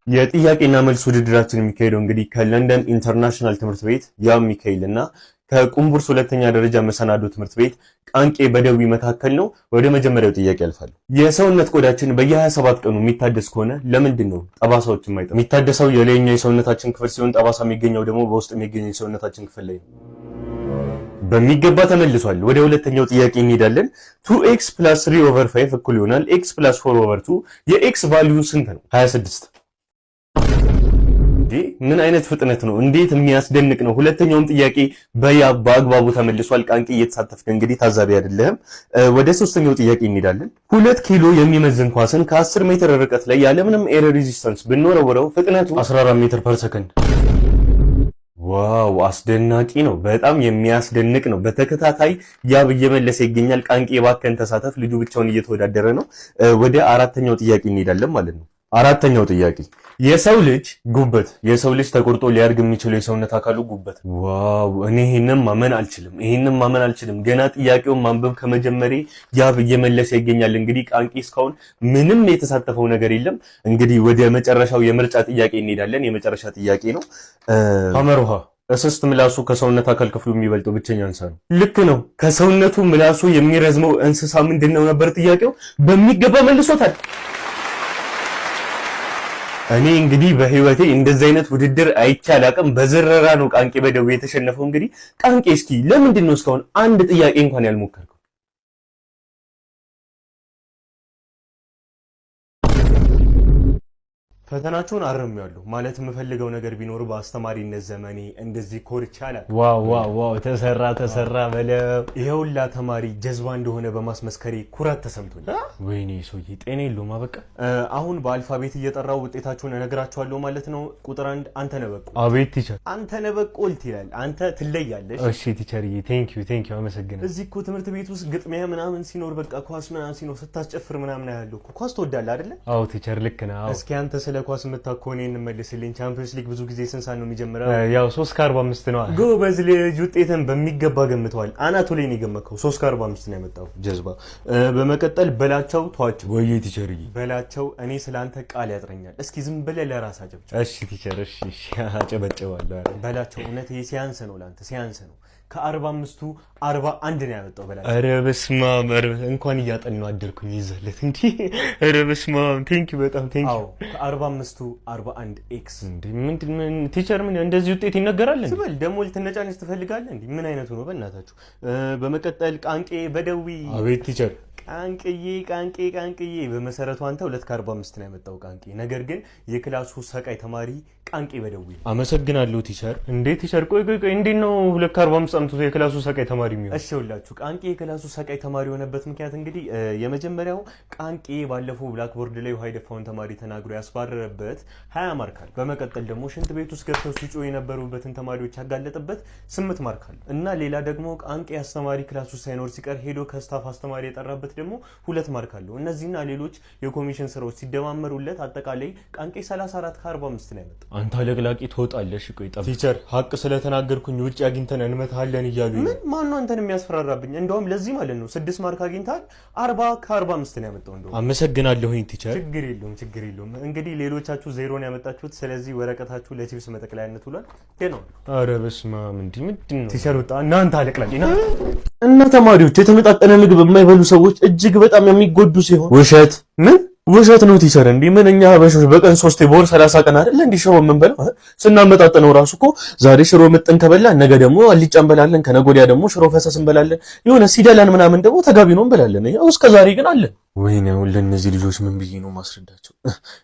የጥያቄና መልስ ውድድራችን የሚካሄደው እንግዲህ ከለንደን ኢንተርናሽናል ትምህርት ቤት ያ ሚካኤልና ከቁምቡርስ ሁለተኛ ደረጃ መሰናዶ ትምህርት ቤት ቃንቄ በደዊ መካከል ነው። ወደ መጀመሪያው ጥያቄ አልፋለሁ። የሰውነት ቆዳችን በየ27 ቀኑ የሚታደስ ከሆነ ለምንድን ነው ጠባሳዎች የማይጠፉ? የሚታደሰው የላይኛው የሰውነታችን ክፍል ሲሆን ጠባሳ የሚገኘው ደግሞ በውስጥ የሚገኘው የሰውነታችን ክፍል ላይ ነው። በሚገባ ተመልሷል። ወደ ሁለተኛው ጥያቄ እንሄዳለን። 2x + 3/5 እኩል ይሆናል x + 4/2 የx ቫልዩ ስንት ነው? 26። ምን አይነት ፍጥነት ነው! እንዴት የሚያስደንቅ ነው! ሁለተኛውም ጥያቄ በአግባቡ ተመልሷል። ቃንቄ እየተሳተፍክ እንግዲህ ታዛቢ አይደለህም። ወደ ሶስተኛው ጥያቄ እንሄዳለን። 2 ኪሎ የሚመዝን ኳስን ከ10 ሜትር ርቀት ላይ ያለምንም ኤር ሬዚስታንስ ብንወረውረው ፍጥነቱ 14 ሜትር ፐር ሰከንድ። ዋው አስደናቂ ነው። በጣም የሚያስደንቅ ነው። በተከታታይ ያብ እየመለሰ ይገኛል። ቃንቄ ባከን ተሳተፍ። ልጁ ብቻውን እየተወዳደረ ነው። ወደ አራተኛው ጥያቄ እንሄዳለን ማለት ነው። አራተኛው ጥያቄ የሰው ልጅ ተቆርጦ ሊያድግ የሚችለው የሰውነት አካሉ ጉበት። ዋው እኔ ይሄንን ማመን አልችልም። ገና ጥያቄውን ማንበብ ከመጀመሪ ያብ እየመለሰ ይገኛል። እንግዲህ ቃንቄ እስካሁን ምንም የተሳተፈው ነገር የለም። እንግዲህ ወደ መጨረሻው የምርጫ ጥያቄ እንሄዳለን። የመጨረሻ ጥያቄ ነው። ሐመርሃ እስስት ምላሱ ከሰውነት አካል ክፍሉ የሚበልጠው ብቸኛ እንስሳ ነው። ልክ ነው። ከሰውነቱ ምላሱ የሚረዝመው እንስሳ ምንድነው ነበር ጥያቄው። በሚገባ መልሶታል። እኔ እንግዲህ በህይወቴ እንደዚህ አይነት ውድድር አይቼ አላውቅም። በዝረራ ነው ቃንቄ በደዊ የተሸነፈው። እንግዲህ ቃንቄ እስኪ ለምንድን ነው እስካሁን አንድ ጥያቄ እንኳን ያልሞከርከው? ፈተናችሁን አርሜያለሁ ማለት የምፈልገው ነገር ቢኖር በአስተማሪነት ዘመኔ እንደዚህ ኮርቻ አላውቅም። ዋው ተሰራ በለው። ይሄውላ ተማሪ ጀዝባ እንደሆነ በማስመስከሬ ኩራት ተሰምቶኛል። ወይኔ ሰውዬ ጤና የለውም። አበቃ አሁን በአልፋቤት እየጠራው ውጤታችሁን እነግራችኋለሁ ማለት ነው። ቁጥር 1 አንተ ነበቁ። አቤት ቲቸር። አንተ ነበቁልት ይላል። አንተ ትለያለሽ። እሺ ቲቸርዬ ቴንክ ዩ አመሰግናለሁ። እዚህ እኮ ትምህርት ቤት ውስጥ ግጥሚያ ምናምን ሲኖር በቃ ኳስ ምናምን ሲኖር ስታስጨፍር ምናምን ያለው እኮ ኳስ ትወዳለህ አይደለ? አዎ ቲቸር ልክ ነው። እስኪ አንተ ስለ ኳስ የምታኮኔ እንመልስልኝ። ቻምፒየንስ ሊግ ብዙ ጊዜ ስንት ሰዓት ነው የሚጀምረው? ያው 3:45 ነው። ጎበዝ ልጅ ውጤትን በሚገባ ገምተዋል። አናቱ ላይ ነው የገመከው። 3:45 ነው ያመጣው ጀዝባ። በመቀጠል በላቸው ተዋቸው። ወይ ቲቸርዬ በላቸው። እኔ ስላንተ ቃል ያጥረኛል። እስኪ ዝም ብለህ ለራስ አጨብጭብ። እሺ ቲቸር እሺ አጨበጭባለሁ። በላቸው እውነት ሲያንስ ነው ላንተ ሲያንስ ነው። ከ45ቱ 41 ነው ያመጣው በላቸው። ኧረ በስመ አብ እንኳን እያጠናው አደርኩኝ ይዘለት እንዴ! ኧረ በስመ አብ በጣም ቴንክ ዩ። ከ45ቱ 41 ኤክስ እንዴ! ምን ቲቸር ምን እንደዚህ ውጤት ይነገራል እንዴ? ስበል ደሞ ልትነጫነጭ ትፈልጋለህ እንዴ? ምን አይነቱ ነው በእናታችሁ? በመቀጠል ቃንቄ በደዊ። አቤት ቲቸር። ቃንቄ በመሰረቱ አንተ 2:45 ነው ያመጣው ቃንቄ። ነገር ግን የክላሱ ሰቃይ ተማሪ ቃንቄ በደዊ። አመሰግናለሁ ቲቸር። እንዴ ቲቸር ቆይ እንዴት ነው 2:45 አምጥቶ የክላሱ ሰቃይ ተማሪ የሚሆነው? እሺ ሁላችሁ ቃንቄ የክላሱ ሰቃይ ተማሪ የሆነበት ምክንያት እንግዲህ የመጀመሪያው ቃንቄ ባለፈው ብላክቦርድ ላይ ውሃ የደፋውን ተማሪ ተናግሮ ያስባረረበት 20 ማርክ አለ። በመቀጠል ደግሞ ሽንት ቤት ውስጥ ገብተው ሲጮሁ የነበሩበትን ተማሪዎች ያጋለጠበት 8 ማርክ አለ እና ሌላ ደግሞ ቃንቄ አስተማሪ ክላሱ ሳይኖር ሲቀር ሄዶ ከስታፍ አስተማሪ የጠራበት ደግሞ 2 ማርክ አለው። እነዚህና ሌሎች የኮሚሽን ስራዎች ሲደማመሩለት አጠቃላይ ቃንቄ 34:45 ነው ያመጣው። አንተ አለቅላቂ ትወጣለሽ። ቆይ ጠብ ቲቸር ሀቅ ስለተናገርኩኝ ውጭ አግኝተን እንመታለን እያሉ ምን ማን ነው አንተን የሚያስፈራራብኝ? እንደውም ለዚህ ማለት ነው 6 ማርክ አግኝታል 40:45 ነው ያመጣው። እንደውም አመሰግናለሁኝ ቲቸር። ችግር የለውም። እንግዲህ ሌሎቻችሁ 0 ነው ያመጣችሁት። ስለዚህ ወረቀታችሁ ለቺፕስ መጠቅለያነት ውሏል። ነው አረ በስመ አብ ምንድን ነው ቲቸር ወጣ። እናንተ አለቅላቂ እና ተማሪዎች የተመጣጠነ ምግብ የማይበሉ ሰዎች እጅግ በጣም የሚጎዱ ሲሆን ውሸት ውሸት ነው ቲቸር። እንዴ ምን እኛ ሀበሾች በቀን 3 ቦር 30 ቀን አይደል እንዴ ሽሮ የምንበላው? ስናመጣጥነው ራሱ እኮ ዛሬ ሽሮ ምጥን ከበላን ነገ ደግሞ አልጫ እንበላለን፣ ከነገ ወዲያ ደግሞ ሽሮ ፈሰስ እንበላለን። የሆነ ሲደላን ምናምን ደግሞ ተጋቢ ነው እንበላለን። ያው እስከ ዛሬ ግን አለን። ወይኔ ለእነዚህ ልጆች ምን ብዬ ነው ማስረዳቸው?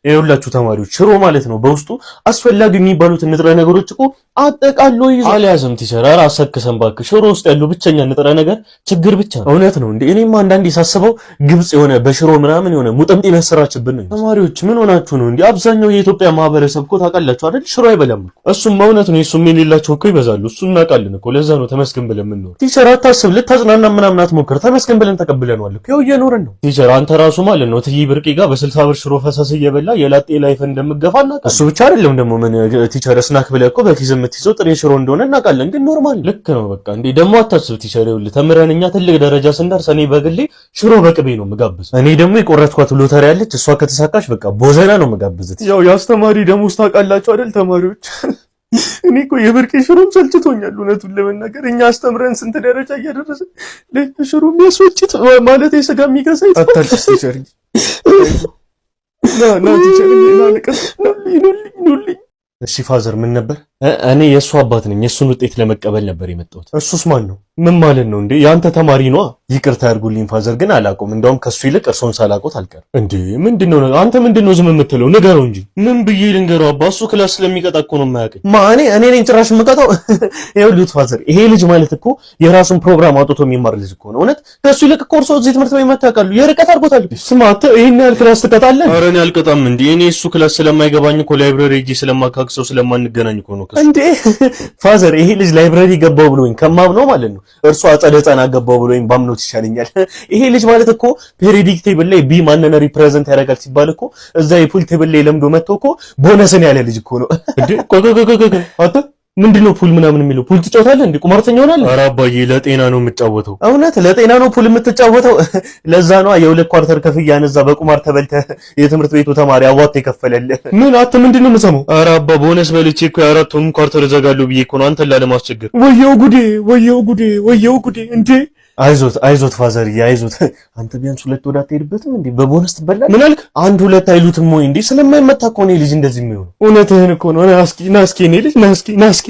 ይኸውላችሁ ተማሪዎች ሽሮ ማለት ነው በውስጡ አስፈላጊ የሚባሉት ንጥረ ነገሮች እኮ አጠቃሎ ይዟል። አልያዘም ቲቸር። ኧረ አሰክሰን እባክህ። ሽሮ ውስጥ ያለው ብቸኛ ንጥረ ነገር ችግር ብቻ ነው። እውነት ነው እንዴ? እኔማ አንዳንዴ ሳስበው ግብጽ የሆነ በሽሮ ምናምን የሆነ ሙጠምጤ ያሰራችብን ነው። ተማሪዎች ምን ሆናችሁ ነው እንዴ? አብዛኛው የኢትዮጵያ ማህበረሰብ እኮ ታውቃላችሁ አይደል ሽሮ አይበላም እኮ። እሱም እውነት ነው። እሱም የሌላቸው እኮ ይበዛሉ። እሱን እናውቃለን እኮ። ለዛ ነው ተመስገን ብለን የምንኖር። ቲቸር አታስብ፣ ልታጽናና ምናምን አትሞክር። ተመስገን ብለን ተቀብለናል እኮ። ያው እየኖርን ነው ቲቸር። አንተ ራሱ ማለት ነው ትይ ብርቂ ጋር በ60 ብር ሽሮ ፈሰስ እየበላ የላጤ ላይፍ እንደምገፋና እሱ ብቻ አይደለም ደግሞ ምን ቲቸር ስናክ ብለህ እኮ በኪስ የምትይዘው ጥሬ ሽሮ እንደሆነ እናውቃለን። ግን ኖርማል ልክ ነው በቃ እንዴ ደግሞ አታስብ ቲቸር ይኸውልህ ተምረን እኛ ትልቅ ደረጃ ስንደርስ እኔ በግሌ ሽሮ በቅቤ ነው የምጋብዝ። እኔ ደግሞ የቆረጥኳት ሎተሪ ያለች እሷ ከተሳካሽ በቃ ቦዘና ነው የምጋብዝት። ያው የአስተማሪ ደሞዝ ታውቃላችሁ አይደል ተማሪዎች እኔ እኮ የብርቄ ሽሮም ሰልችቶኛል እውነቱን ለመናገር። እኛ አስተምረን ስንት ደረጃ እያደረሰ ለሽሮ የሚያስወጭት ማለት የስጋ የሚገዛ አታልስ ቲቸር ና ቲቸር ና ልቀስ ኑልኝ። እሺ ፋዘር ምን ነበር? እኔ የእሱ አባት ነኝ። የእሱን ውጤት ለመቀበል ነበር የመጣሁት። እሱስ ማን ነው? ምን ማለት ነው እንዴ? ያንተ ተማሪ ነዋ። ይቅርታ ያድርጉልኝ ፋዘር ግን አላውቀውም። እንደውም ከሱ ይልቅ እርሶን ሳላውቀው አልቀርም። እንዴ ምንድነው አንተ ምንድነው ዝም የምትለው? ንገረው እንጂ። ምን ብዬ ልንገረው አባ? እሱ ክላስ ስለሚቀጣ እኮ ነው የማያውቀኝ። እኔ ነኝ ጭራሽ የምቀጣው? ይኸውልህ ፋዘር ይሄ ልጅ ማለት እኮ የራሱን ፕሮግራም አውጥቶ የሚማር ልጅ እኮ ነው። እውነት ከሱ ይልቅ እኮ እርሶ እዚህ ትምህርት ቤት መጥተው ያውቃሉ? የርቀት አድርጎታል። ስማ አንተ ይሄን ያህል ክላስ ትቀጣለህ? ኧረ እኔ አልቀጣም እንዴ። እኔ እሱ ክላስ ስለማይገባኝ እኮ ላይብረሪ ሄጄ ስለማካክሰው ስለማንገናኝ እኮ ነው። እንዴ ፋዘር ይሄ ልጅ ላይብረሪ ገባው ብሎኝ ከማምነው ማለት ነው እርሱ አጸደ ህጻናት ገባው ብሎኝ ባምኖት ይሻለኛል። ይሄ ልጅ ማለት እኮ ፔሪዮዲክ ቴብል ላይ ቢ ማንነን ሪፕሬዘንት ያደርጋል ሲባል እኮ እዛ የፑል ቴብል ላይ ለምዶ መጥቶ እኮ ቦነስን ያለ ልጅ እኮ ነው። እንዴ ቆይ አታ ምንድነው ፑል ምናምን የሚለው? ፑል ትጫወታለህ እንዴ? ቁማርተኛ ሆናለህ? ኧረ አባዬ ለጤና ነው የምጫወተው። እውነት ለጤና ነው ፑል የምትጫወተው? ለዛ ነው የሁለት ኳርተር ከፍያን እዛ በቁማር ተበልተህ የትምህርት ቤቱ ተማሪ አዋጥ የከፈለልህ። ምን አት ምንድነው የምሰማው? ኧረ አባ ቦነስ በልቼ እኮ የአራቱን ኳርተር እዘጋለሁ ብዬ እኮ ነው አንተን ላለማስቸገር። ወየው ጉዴ እንዴ! አይዞት ፋዘር አይዞት። አንተ ቢያንስ ሁለት ወደ አትሄድበትም እንዴ? በቦነስ ትበላለህ። ምን አልክ? አንድ ሁለት አይሉትም ወይ እንዴ? ስለማይመታ እኮ ነው ልጅ እንደዚህ የሚሆነው። እውነትህን እኮ ነው። ና እስኪ እኔ ልጅ ና እስኪ